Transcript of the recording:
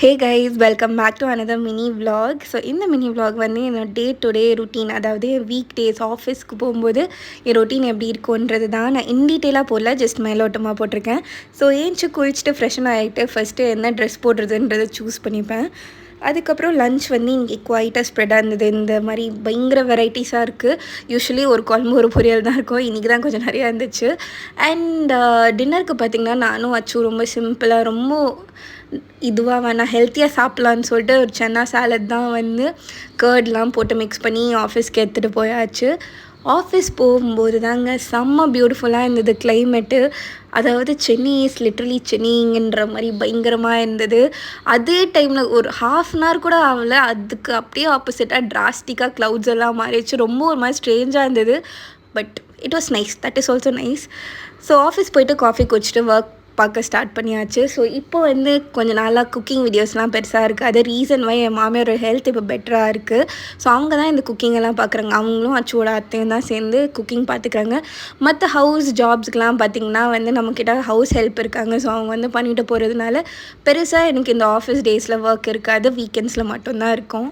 Hey guys, welcome back to another mini vlog. So இந்த mini vlog வந்து என்னோட day to day routine, அதாவது week days ஆஃபீஸ்க்கு போகும்போது என் ரொட்டீன் எப்படி இருக்குன்றது தான் நான் இன் டீட்டெயிலாக போடல, ஜஸ்ட் மேலோட்டமாக போட்டிருக்கேன். ஸோ ஏஞ்சி குளிச்சுட்டு ஃப்ரெஷ்ஷன் ஆகிட்டு ஃபஸ்ட்டு என்ன ட்ரெஸ் போடுறதுன்றதை சூஸ் பண்ணிப்பேன். அதுக்கப்புறம் லன்ச் வந்து இன்றைக்கி குவைட்டாக ஸ்ப்ரெட்டாக இருந்தது. இந்த மாதிரி பயங்கர வெரைட்டிஸாக இருக்குது. யூஸ்வலி ஒரு குழம்பு ஒரு பொரியல் தான் இருக்கும், இன்றைக்கி தான் கொஞ்சம் நிறையா இருந்துச்சு. அண்ட் டின்னருக்கு பார்த்திங்கன்னா நானும் அச்சு ரொம்ப சிம்பிளாக, ரொம்ப இதுவாக வேணாம் ஹெல்த்தியாக சாப்பிட்லான்னு சொல்லிட்டு ஒரு சன்னா சாலட் தான் வந்து கர்ட்லாம் போட்டு மிக்ஸ் பண்ணி ஆஃபீஸ்க்கு எடுத்துகிட்டு போயாச்சு. ஆஃபீஸ் போகும்போது தாங்க செம்ம பியூட்டிஃபுல்லாக இருந்தது கிளைமேட்டு. அதாவது சென்னை இஸ் லிட்ரலி சென்னைங்கன்ற மாதிரி பயங்கரமாக இருந்தது. அதே டைமில் ஒரு ½ கூட ஆகல, அதுக்கு அப்படியே ஆப்போசிட்டாக டிராஸ்டிக்காக க்ளவுட்ஸ் எல்லாம் மாறிடுச்சு. ரொம்ப ஒரு மாதிரி ஸ்ட்ரேஞ்சாக இருந்தது. But it was nice, that is also nice. So office போயிட்டு காஃபி குடிச்சிட்டு ஒர்க் பார்க்க ஸ்டார்ட் பண்ணியாச்சு. ஸோ இப்போ வந்து கொஞ்சம் நாளாக குக்கிங் வீடியோஸ்லாம் பெருசாக இருக்குது. அது ரீசன் வை என் மாமியாரோட ஹெல்த் இப்போ பெட்டராக இருக்குது. ஸோ அவங்க தான் இந்த குக்கிங்கெல்லாம் பார்க்குறாங்க. அவங்களும் அச்சோட அத்தையும் தான் சேர்ந்து குக்கிங் பார்த்துக்கிறாங்க. மற்ற ஹவுஸ் ஜாப்ஸ்க்கெலாம் பார்த்திங்கன்னா வந்து நம்மக்கிட்ட ஹவுஸ் ஹெல்ப் இருக்காங்க. ஸோ அவங்க வந்து பண்ணிட்டு போகிறதுனால பெருசாக எனக்கு இந்த ஆஃபீஸ் டேஸில் ஒர்க் இருக்காது, வீக்கெண்ட்ஸில் மட்டும்தான் இருக்கும்.